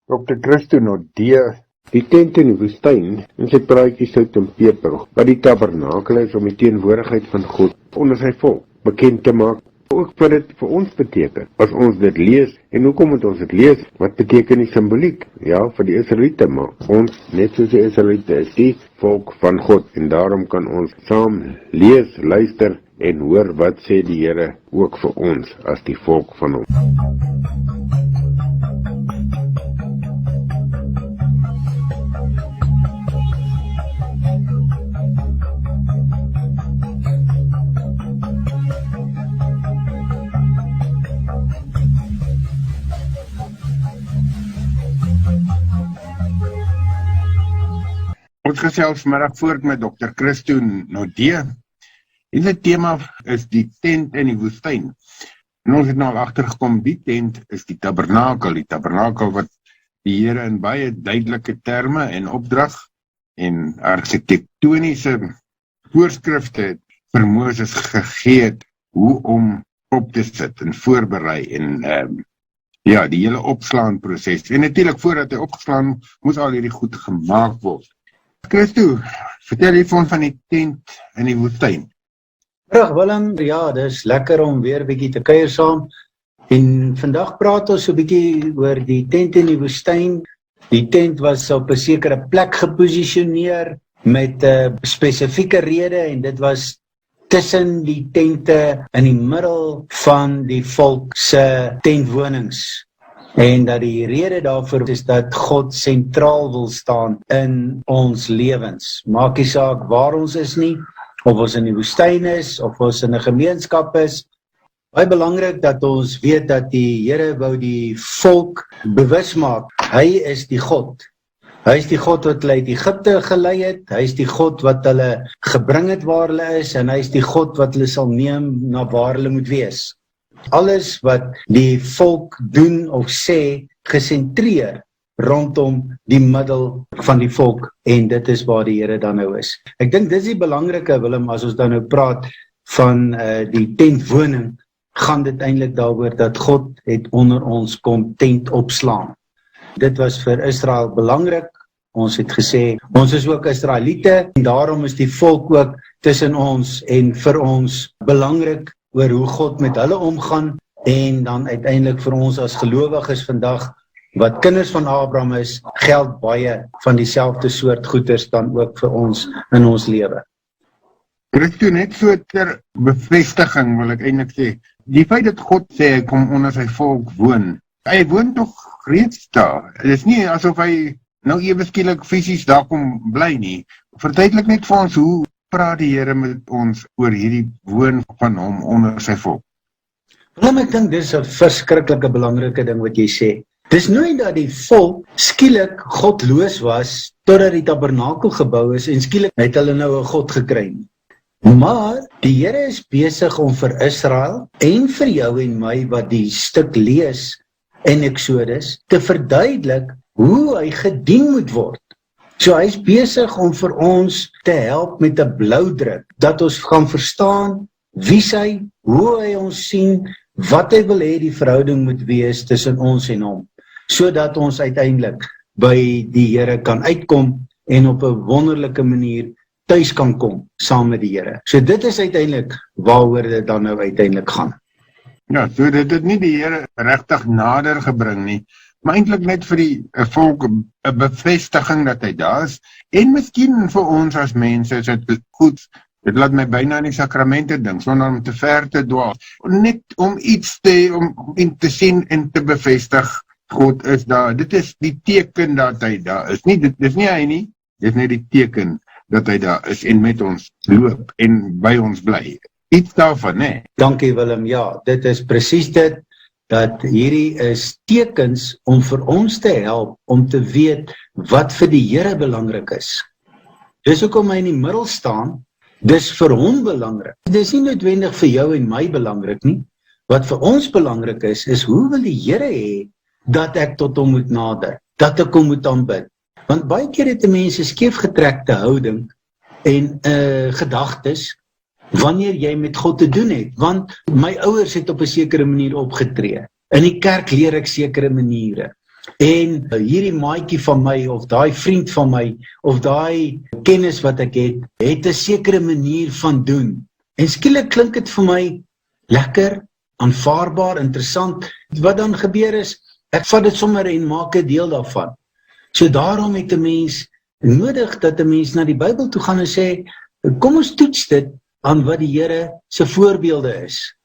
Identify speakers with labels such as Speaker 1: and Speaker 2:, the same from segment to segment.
Speaker 1: Dr. Christo Nordea, die tent in die woestyn, en sy praatjie sout en peper, wat die tabernakel is om die teenwoordigheid van God onder sy volk bekend te maak, ook wat dit vir ons beteken, as ons dit lees, en hoekom moet ons dit lees, wat beteken die symboliek, ja, vir die Israeliete, maar ons, net soos die Israeliete, is die volk van God, en daarom kan ons saam lees, luister, en hoor wat sê die Here ook vir ons, as die volk van hom. Ons gesels vanmiddag voort met Dr. Christo Nordea. En die tema is die tent in die woestyn. En ons het nou al agtergekom, die tent is die tabernakel wat die Here in baie duidelike terme en opdrag en argitektoniese voorskrifte vir Moses gegee het, hoe om op te sit en voorberei en die hele opslaan proses. En natuurlik voordat hy opgeslaan, moes al hierdie goed gemaak word. Christo, vertel jy vir ons van die tent in die woestyn.
Speaker 2: Dag Willem, ja, dis lekker om weer 'n bietjie te kuier saam. En vandag praat ons so 'n bietjie oor die tent in die woestyn. Die tent was op 'n sekere plek geposisioneer met 'n spesifieke rede en dit was tussen die tente in die middel van die volk se tentwonings. En dat die rede daarvoor is dat God sentraal wil staan in ons lewens. Maak nie saak waar ons is nie, of ons in die woestyn is, of ons in 'n gemeenskap is. Baie belangrik dat ons weet dat die Here wou die volk bewus maak. Hy is die God. Hy is die God wat hulle uit Egipte gelei het. Hy is die God wat hulle gebring het waar hulle is, en hy is die God wat hulle sal neem na waar hulle moet wees. Alles wat die volk doen of sê, gesentreer rondom die middel van die volk, en dit is waar die Here dan nou is. Ek dink dis die belangrike, Willem, as ons dan nou praat van die tentwoning, gaan dit eintlik daaroor dat God het onder ons kom tent opslaan. Dit was vir Israel belangrik. Ons het gesê, ons is ook Israeliete, en daarom is die volk ook tussen ons en vir ons belangrik oor hoe God met hulle omgaan, en dan uiteindelik vir ons as gelowiges vandag, wat kinders van Abraham is, geld baie van dieselfde soort goeders dan ook vir ons in ons lewe.
Speaker 1: Christo, net so ter bevestiging wil ek eintlik sê, die feit dat God sê hy kom onder sy volk woon, hy woon tog reeds daar. Dit is nie asof hy nou ewe skielik fisies daar kom bly nie. Verduidelik net vir ons, hoe praat die Here met ons oor hierdie woon van hom onder sy volk?
Speaker 2: Willem, ek dink dis 'n verskriklike belangrike ding wat jy sê. Dis nooit dat die volk skielik godloos was totdat die tabernakel gebou is en skielik het hulle nou 'n God gekry nie. Maar die Here is besig om vir Israel en vir jou en my wat die stuk lees in Exodus te verduidelik hoe hy gedien moet word. So hy is besig om vir ons te help met 'n bloudruk, dat ons gaan verstaan wie hy, hoe hy ons sien, wat hy wil hê die verhouding moet wees tussen ons en hom, sodat ons uiteindelik by die Here kan uitkom en op 'n wonderlike manier tuis kan kom saam met die Here. So dit is uiteindelik waaroor dit dan nou uiteindelik gaan.
Speaker 1: Ja, so dit het nie die Here regtig nader gebring nie, maar eintlik net vir die volk 'n bevestiging dat hy daar is, en miskien vir ons as mense is dit goed. Dit laat my byna aan die sakramente dink, sonder om te ver te dwaal. Net om iets om te sien en te bevestig, God is daar. Dit is die teken dat hy daar is. Dit is nie hy nie, dit is net die teken dat hy daar is en met ons loop en by ons bly. Iets daarvan, né?
Speaker 2: Dankie Willem, ja, dit is presies dit, dat hierdie is tekens om vir ons te help om te weet wat vir die Here belangrik is. Dis hoekom hy in die middel staan. Dis vir hom belangrik. Dis nie noodwendig vir jou en my belangrik nie. Wat vir ons belangrik is hoe wil die Here hê dat ek tot hom moet nader, dat ek hom moet aanbid. Want baie keer het mense skeefgetrekte houding en gedagtes wanneer jy met God te doen het. Want my ouers het op 'n sekere manier opgetree. In die kerk leer ek sekere maniere. En hierdie maatjie van my, of daai vriend van my, of daai kennis wat ek het 'n sekere manier van doen. En skielik klink dit vir my lekker, aanvaarbaar, interessant. Wat dan gebeur is, ek vat dit sommer en maak 'n deel daarvan. So daarom het 'n mens nodig dat 'n mens na die Bybel toe gaan en sê, kom ons toets dit aan wat die Here se voorbeelde is.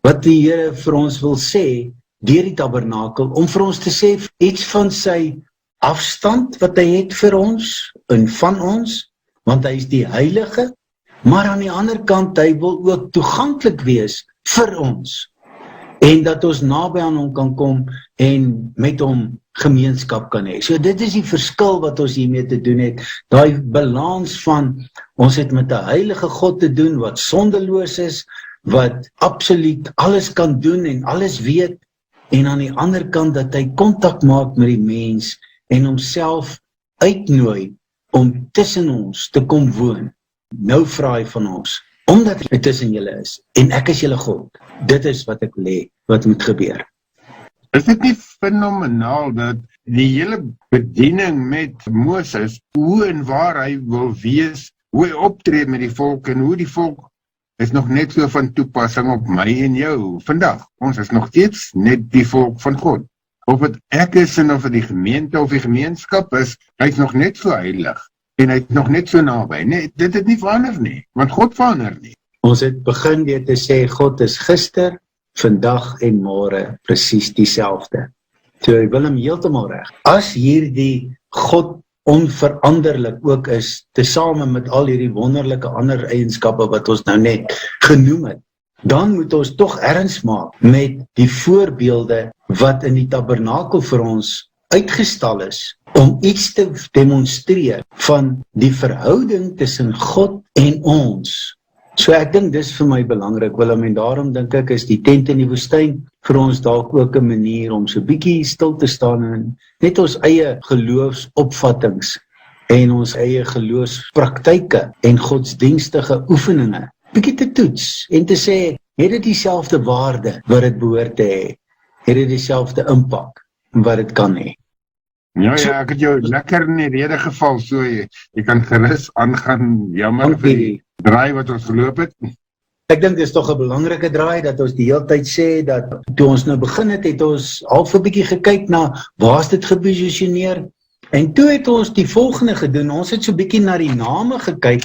Speaker 2: Wat die Here vir ons wil sê deur die tabernakel, om vir ons te sê iets van sy afstand wat hy het vir ons en van ons, want hy is die heilige, maar aan die ander kant, hy wil ook toeganklik wees vir ons, en dat ons naby aan hom kan kom en met hom gemeenskap kan hê. So dit is die verskil wat ons hiermee te doen het, daai balans van, ons het met 'n heilige God te doen, wat sondeloos is, wat absoluut alles kan doen en alles weet, en aan die ander kant dat hy kontak maak met die mens, en homself uitnooi, om tussen ons te kom woon. Nou vra hy van ons, omdat hy tussen julle is, en ek is julle God, dit is wat ek wil hê, wat moet gebeur.
Speaker 1: Is dit nie fenomenaal dat die hele bediening met Moses, hoe en waar hy wil wees, hoe hy optree met die volk, en hoe die volk is nog net so van toepassing op my en jou vandag. Ons is nog steeds net die volk van God. Of het ek is en of het die gemeente of die gemeenskap is, hy is nog net so heilig. En hy is nog net so naby. Nee, dit het nie verander nie, want God verander nie.
Speaker 2: Ons het begin weer te sê, God is gister, vandag en môre presies dieselfde. So ek wil hom heeltemal reg. As hierdie God onveranderlik ook is, tesame met al hierdie wonderlike ander eienskappe wat ons nou net genoem het, dan moet ons tog erns maak met die voorbeelde wat in die tabernakel vir ons uitgestal is, om iets te demonstreer van die verhouding tussen God en ons. So ek dink dis vir my belangrik, Willem, en daarom dink ek is die tent in die woestyn vir ons dalk ook 'n manier om so bietjie stil te staan en net ons eie geloofsopvattings en ons eie geloofspraktyke en godsdienstige oefeninge bietjie te toets en te sê, het dit dieselfde waarde wat dit behoort te hê? Het dit dieselfde impak wat dit kan hê?
Speaker 1: Ja, ek het jou lekker in die rede geval, so jy kan gerus aangaan, jammer vir die draai wat ons geloop het.
Speaker 2: Ek dink dit is tog 'n belangrike draai, dat ons die hele tyd sê, dat toe ons nou begin het ons half 'n bietjie gekyk na, waar is dit geposisioneer? En toe het ons die volgende gedoen, ons het so bietjie na die name gekyk,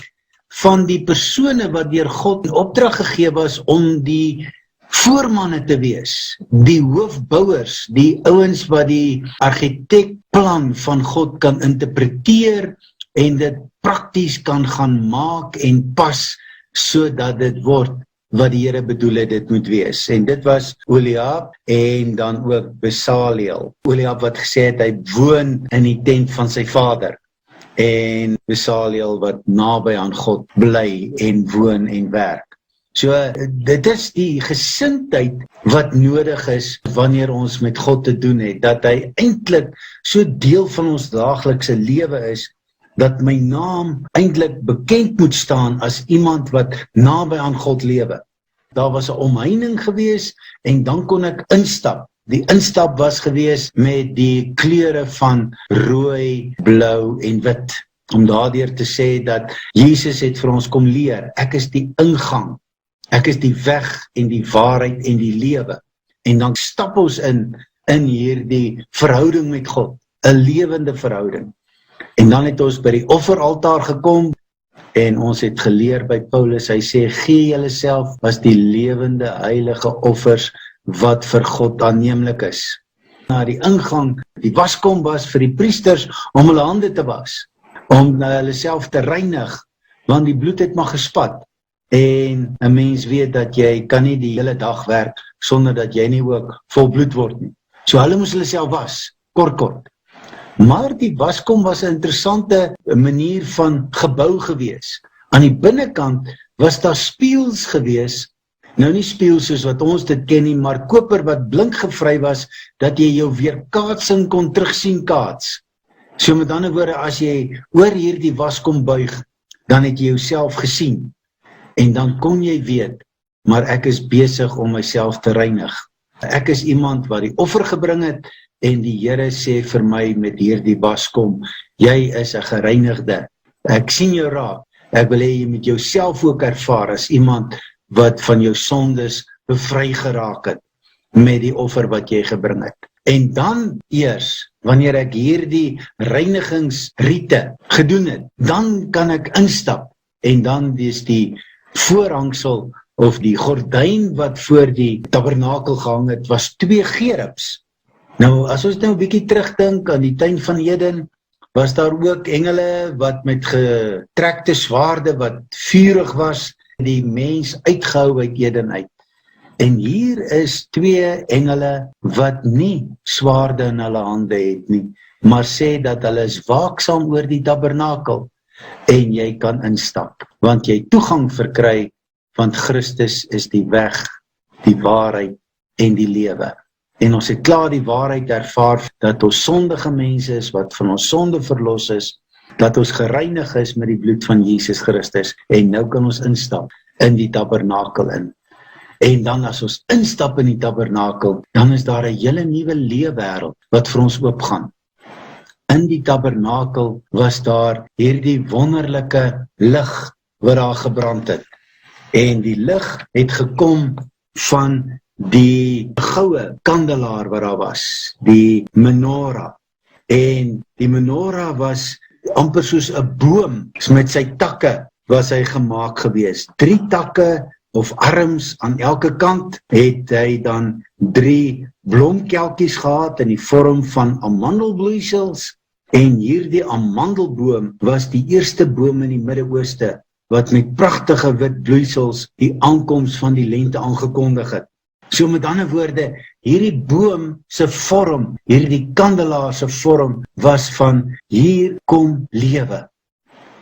Speaker 2: van die persone wat deur God in opdrag gegee was, om die voormanne te wees, die hoofbouers, die ouens wat die argitekplan van God kan interpreteer, en dit prakties kan gaan maak en pas, sodat dit word wat die Here bedoel het dit moet wees. En dit was Oliab en dan ook Besaliel. Oliab wat gesê het, hy woon in die tent van sy vader, en Besaliel wat naby aan God bly en woon en werk. So dit is die gesindheid wat nodig is wanneer ons met God te doen het, dat hy eintlik so deel van ons daaglikse lewe is, dat my naam eintlik bekend moet staan as iemand wat naby aan God lewe. Daar was 'n omheining gewees en dan kon ek instap. Die instap was gewees met die kleure van rooi, blou en wit, om daardeur te sê dat Jesus het vir ons kom leer, ek is die ingang, ek is die weg en die waarheid en die lewe. En dan stap ons in hierdie verhouding met God, 'n lewende verhouding. En dan het ons by die offeraltaar gekom, en ons het geleer by Paulus, hy sê, gee julle self as die lewende heilige offers, wat vir God aanneemlik is. Na die ingang, die waskom was vir die priesters, om hulle hande te was, om hulle self te reinig, want die bloed het maar gespat. En 'n mens weet dat jy kan nie die hele dag werk, sonder dat jy nie ook vol bloed word nie. So hulle moes hulle self was, kort. Maar die waskom was 'n interessante manier van gebou gewees. Aan die binnekant was daar spieëls gewees, nou nie spieëls soos wat ons dit ken nie, maar koper wat blink gevry was, dat jy jou weerkaatsing kon terugsien kaats. So met ander woorde, as jy oor hierdie waskom buig, dan het jy jouself gesien. En dan kon jy weet, maar ek is besig om myself te reinig. Ek is iemand wat die offer gebring het, en die Here sê vir my met hierdie waskom, jy is 'n gereinigde. Ek sien jou raak. Ek wil hê jy moet jouself ook ervaar as iemand wat van jou sondes bevry geraak het met die offer wat jy gebring het. En dan eers, wanneer ek hierdie reinigingsriete gedoen het, dan kan ek instap en dan is die voorhangsel of die gordyn wat voor die tabernakel gehang het, was 2 gerubs. Nou, as ons nou 'n bietjie terugdink aan die tuin van Eden, was daar ook engele wat met getrekte swaarde wat vurig was, die mens uitgehou uit Eden uit. En hier is 2 engele wat nie swaarde in hulle hande het nie, maar sê dat hulle is waaksaam oor die tabernakel en jy kan instap, want jy toegang verkry, want Christus is die weg, die waarheid en die lewe. En ons het klaar die waarheid ervaar dat ons sondige mense is wat van ons sonde verlos is, dat ons gereinig is met die bloed van Jesus Christus en nou kan ons instap in die tabernakel in. En dan as ons instap in die tabernakel, dan is daar 'n hele nuwe leefwêreld wat vir ons oopgaan. In die tabernakel was daar hierdie wonderlike lig wat daar gebrand het. En die lig het gekom van die goue kandelaar wat daar was, die menorah. En die menorah was amper soos 'n boom, met sy takke was hy gemaak gewees. 3 takke of arms aan elke kant, het hy dan 3 blomkelkies gehad in die vorm van amandelbloeisels. En hierdie amandelboom was die eerste boom in die Midde-Ooste wat met pragtige wit bloeisels die aankoms van die lente aangekondig het. So met ander woorde, hierdie boom se vorm, hierdie kandelaar se vorm was van hier kom lewe.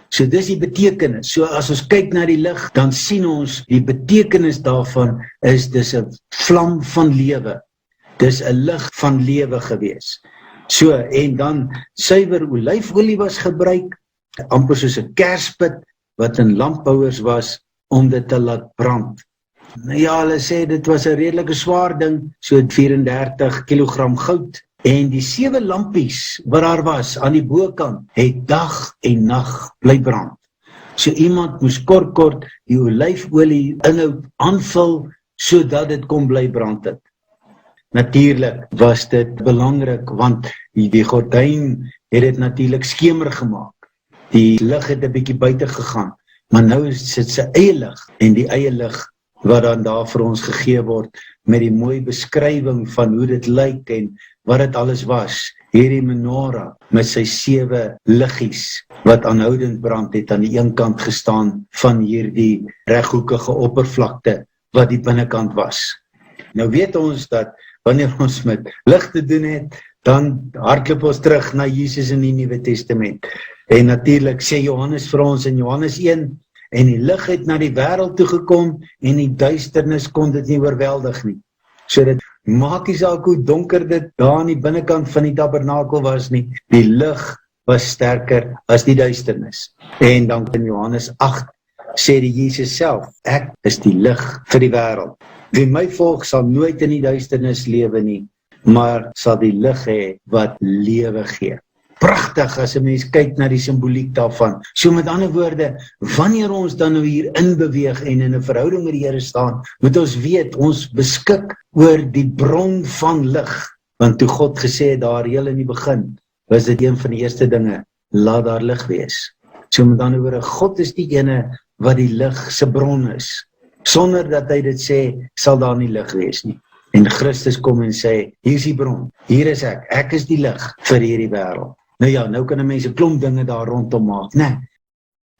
Speaker 2: So dis die betekenis. So as ons kyk na die lig, dan sien ons die betekenis daarvan is dis 'n vlam van lewe. Dis 'n lig van lewe gewees. So en dan suiwer olyfolie was gebruik, amper soos 'n kerspit wat in lampbouers was om dit te laat brand. Nou ja, hulle sê dit was 'n redelike swaar ding, so 34 kg goud. En die 7 lampies wat daar was aan die bokant, het dag en nag bly brand. So iemand moes kort die olyfolie inhoud aanvul, sodat dit kon bly brand het. Natuurlik was dit belangrik, want die gordyn het dit natuurlik skemer gemaak. Die lig het 'n bietjie buite gegaan, maar nou is dit sy eie lig, en die eie lig wat dan daar vir ons gegee word, met die mooi beskrywing van hoe dit lyk en wat dit alles was. Hierdie menorah met sy 7 liggies wat aanhoudend brand het aan die een kant gestaan van hierdie reghoekige oppervlakte wat die binnekant was. Nou weet ons dat wanneer ons met lig te doen het, dan hardloop ons terug na Jesus in die Nuwe Testament. En natuurlik sê Johannes vir ons in Johannes 1, en die lig het na die wêreld toe gekom en die duisternis kon dit nie oorweldig nie. So dit maak nie saak hoe donker dit daar aan die binnekant van die tabernakel was nie. Die lig was sterker as die duisternis. En dan in Johannes 8 sê die Jesus self, ek is die lig vir die wêreld. Wie my volg sal nooit in die duisternis lewe nie, maar sal die lig hê wat lewe gee. Pragtig as 'n mens kyk na die simboliek daarvan. So met ander woorde, wanneer ons dan nou hier inbeweeg en in 'n verhouding met die Here staan, moet ons weet, ons beskik oor die bron van lig. Want toe God gesê het daar heel in die begin, was dit een van die eerste dinge, laat daar lig wees. So met ander woorde, God is die ene wat die lig se bron is. Sonder dat hy dit sê, sal daar nie lig wees nie. En Christus kom en sê, hier is die bron, hier is ek is die lig vir hierdie wêreld. Nou ja, nou kan 'n mens 'n klomp dinge daar rondom maak, né?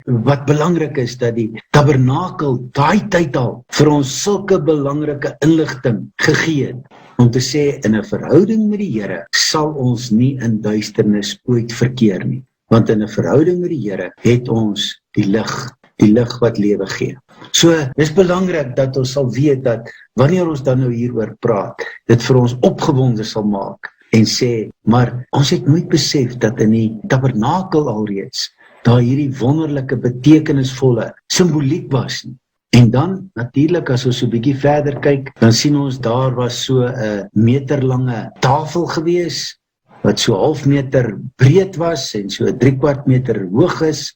Speaker 2: Wat belangrik is, dat die tabernakel daai tyd al vir ons sulke belangrike inligting gegee het, om te sê, in 'n verhouding met die Here sal ons nie in duisternis ooit verkeer nie, want in 'n verhouding met die Here het ons die lig wat lewe gee. So, dis belangrik dat ons sal weet dat, wanneer ons dan nou hieroor praat, dit vir ons opgewonde sal maak, en sê, maar ons het nooit besef dat in die tabernakel alreeds, daar hierdie wonderlike betekenisvolle simboliek was nie. En dan, natuurlik, as ons so 'n bietjie verder kyk, dan sien ons daar was so 'n meterlange tafel gewees, wat so 1/2 meter breed was en so 3/4 meter hoog is,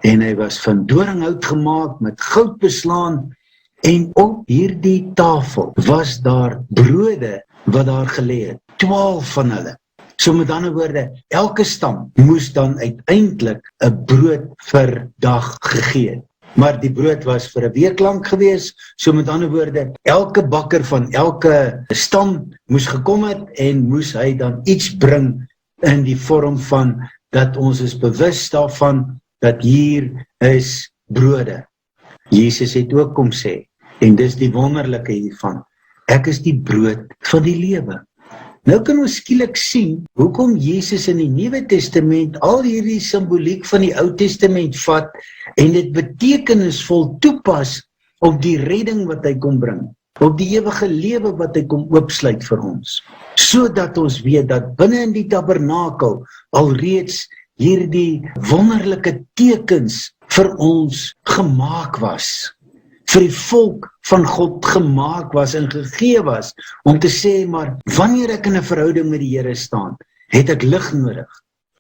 Speaker 2: en hy was van doringhout gemaak met goud beslaan, en op hierdie tafel was daar brode wat daar gelê het, 12 van hulle. So met ander woorde, elke stam moes dan uiteindelik 'n brood per dag gegee het. Maar die brood was vir 'n week lank gewees, so met ander woorde, elke bakker van elke stam moes gekom het en moes hy dan iets bring in die vorm van dat ons is bewus daarvan dat hier is brode. Jesus het ook kom sê, en dis die wonderlike hiervan, ek is die brood van die lewe. Nou kan ons skielik sien hoekom Jesus in die Nuwe Testament al hierdie simboliek van die Ou Testament vat en dit betekenisvol toepas op die redding wat hy kom bring, op die ewige lewe wat hy kom oopsluit vir ons, sodat ons weet dat binne in die tabernakel alreeds hierdie wonderlike tekens vir ons gemaak was, vir die volk van God gemaak was en gegee was, om te sê, maar wanneer ek in 'n verhouding met die Here staan, het ek lig nodig,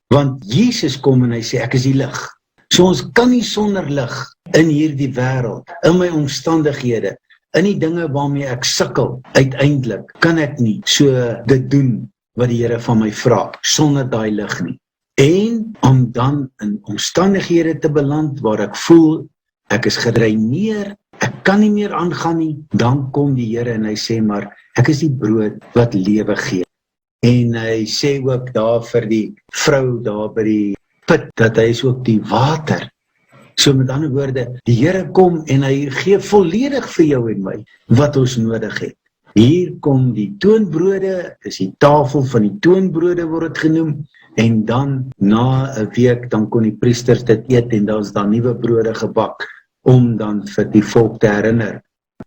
Speaker 2: want Jesus kom en hy sê, ek is die lig. So ons kan nie sonder lig in hierdie wêreld, in my omstandighede, in die dinge waarmee ek sukkel, uiteindelik kan ek nie so dit doen wat die Here van my vra, sonder daai lig nie. En om dan in omstandighede te beland waar ek voel, ek is gereineer, ek kan nie meer aangaan nie, dan kom die Here en hy sê, maar ek is die brood wat lewe gee. En hy sê ook daar vir die vrou daar by die put, dat hy is ook die water. So met ander woorde, die Here kom en hy gee volledig vir jou en my, wat ons nodig het. Hier kom die toonbrode, is die tafel van die toonbrode word dit genoem, en dan na 'n week, dan kon die priesters dit eet, en dan is daar nuwe brode gebak, om dan vir die volk te herinner,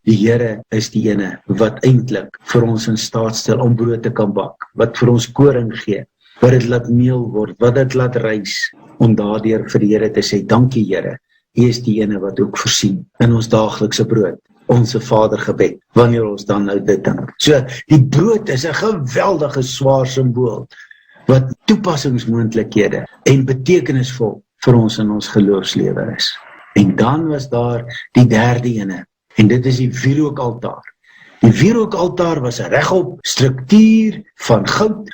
Speaker 2: die Here is die ene wat eintlik vir ons in staat stel om brood te kan bak, wat vir ons koring gee, wat dit laat meel word, wat dit laat rys, om daardeur vir die Here te sê, dankie Here, U is die ene wat ook voorsien in ons daaglikse brood, onse Vader gebed, wanneer ons dan nou dit dink. So, die brood is 'n geweldige swaar simbool, wat toepassingsmoontlikhede en betekenisvol vir ons in ons geloofslewe is. En dan was daar die derde ene, en dit is die wierookaltaar. Die wierookaltaar was 'n regop struktuur van goud.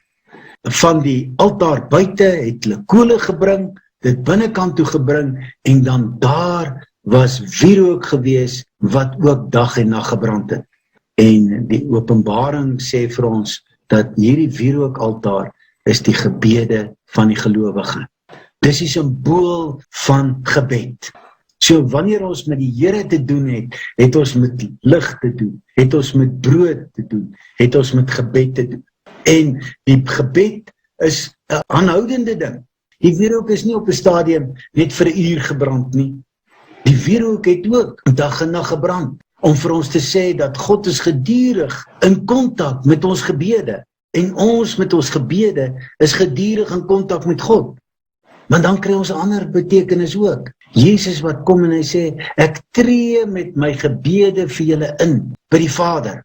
Speaker 2: Van die altaar buite het hulle kole gebring, dit binnekant toe gebring, en dan daar was wierook gewees, wat ook dag en nag gebrand het. En die Openbaring sê vir ons, dat hierdie wierookaltaar is die gebede van die gelowige. Dis die simbool van gebed. So wanneer ons met die Here te doen het, het ons met lig te doen, het ons met brood te doen, het ons met gebed te doen. En die gebed is 'n aanhoudende ding. Die wierook is nie op 'n stadium net vir 'n uur gebrand nie. Die wierook het ook dag en nag gebrand, om vir ons te sê dat God is gedurig in kontak met ons gebede, en ons met ons gebede is gedurig in kontak met God. Maar dan kry ons 'n ander betekenis ook. Jesus wat kom en hy sê, ek tree met my gebede vir julle in, by die Vader.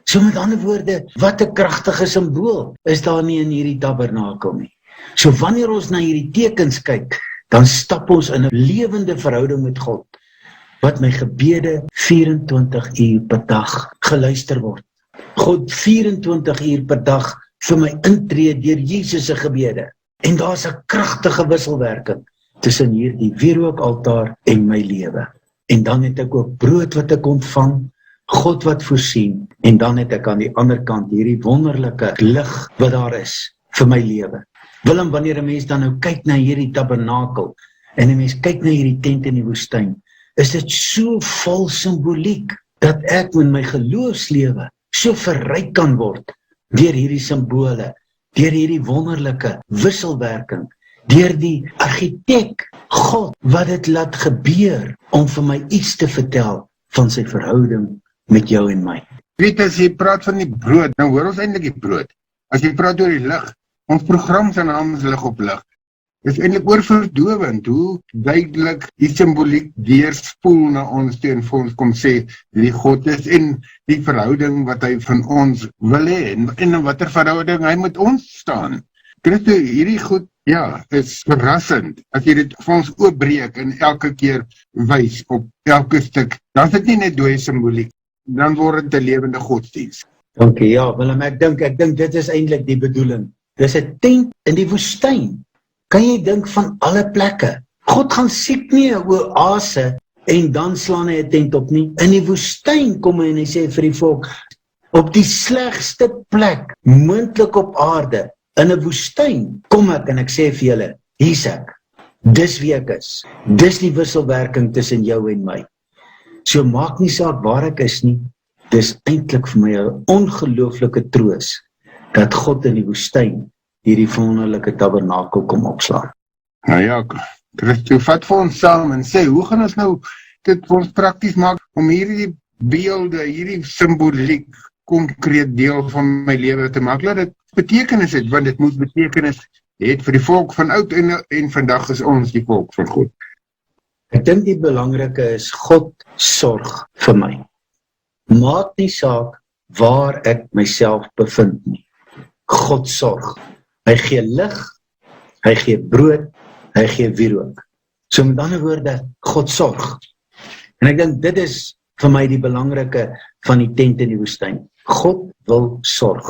Speaker 2: So met ander woorde, wat 'n kragtige simbool is daar nie in hierdie tabernakel nie. So wanneer ons na hierdie tekens kyk, dan stap ons in 'n lewende verhouding met God, wat my gebede 24 uur per dag geluister word. God 24 uur per dag vir my intree deur Jesus se gebede. En daar's 'n kragtige wisselwerking tussen hierdie wierookaltaar en my lewe. En dan het ek ook brood wat ek ontvang, God wat voorsien, en dan het ek aan die ander kant hierdie wonderlike lig wat daar is vir my lewe. Willem, wanneer 'n mens dan nou kyk na hierdie tabernakel, en 'n mens kyk na hierdie tent in die woestyn, is dit so vol simboliek, dat ek met my geloofslewe so verryk kan word, deur hierdie simbole, deur hierdie wonderlike wisselwerking, deur die argitek, God, wat dit laat gebeur, om vir my iets te vertel, van sy verhouding met jou en my.
Speaker 1: Weet, as jy praat van die brood, nou hoor ons eintlik die brood. As jy praat oor die lig, ons program se naam is Lig op Lig. is eintlik oorverdowend hoe duidelik die simboliek deurspoel na ons toe en vir ons kom sê wie God is en die verhouding wat hy van ons wil hê en in watter verhouding hy met ons staan. Christo, hierdie goed, ja, is verrassend. As jy dit vir ons oopbreek en elke keer wys op elke stuk, dan is dit nie net dooie simboliek, dan word dit 'n lewende godsdienst.
Speaker 2: Dankie, ja, Willem, ek dink dit is eintlik die bedoeling. Dis 'n tent in die woestyn. Kan jy dink van alle plekke? God gaan siek nie 'n oase en dan slaan hy 'n tent op nie. In die woestyn kom hy en hy sê vir die volk, op die slegste plek moontlik op aarde, in 'n woestyn, kom ek en ek sê vir julle, hier's ek. Dis wie ek is. Dis die wisselwerking tussen jou en my. So maak nie saak waar ek is nie. Dis eintlik vir my 'n ongelooflike troos dat God in die woestyn hierdie wonderlike tabernakel kom opslaan.
Speaker 1: Nou ja, Christo, vat vir ons saam en sê, hoe gaan ons nou dit vir ons prakties maak om hierdie beelde, hierdie simboliek konkreet deel van my lewe te maak, laat dit betekenis het, want dit moet betekenis het vir die volk van oud en vandag is ons die volk van God.
Speaker 2: Ek dink die belangrike is God sorg vir my. Maak nie saak waar ek myself bevind nie. God sorg. Hy gee lig, hy gee brood, hy gee wierook. So met ander woorde, God sorg. En ek dink dit is vir my die belangrike van die tent in die woestyn. God wil sorg.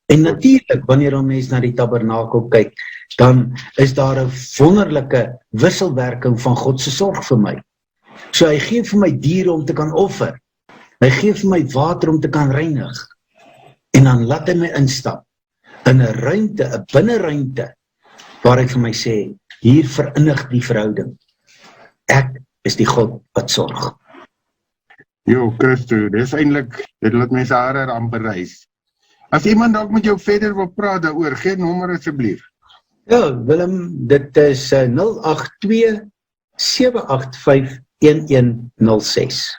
Speaker 2: En natuurlik, wanneer 'n mens na die tabernakel kyk, dan is daar 'n wonderlike wisselwerking van God se sorg vir my. So hy gee vir my diere om te kan offer. Hy gee vir my water om te kan reinig. En dan laat hy my instap in 'n ruimte, 'n binneruimte, waar hy vir my sê, hier verinnig die verhouding. Ek is die God wat sorg.
Speaker 1: Jo, Christo, dis eintlik, dit laat mense hare amper reis. As iemand dalk met jou verder wil praat daaroor, gee nommer asseblief.
Speaker 2: Ja, Willem, dit is 082-785-1106.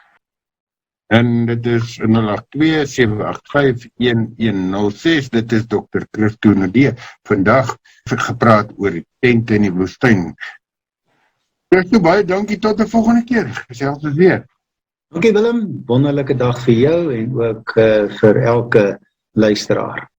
Speaker 1: En dit is 082-785-1106. Dit is Dr. Christo Naudé. Vandag gepraat oor die tent in die woestyn. Christo, baie dankie, tot 'n volgende keer. Gesels ons weer.
Speaker 2: Dankie Willem, wonderlike dag vir jou en ook vir elke luisteraar.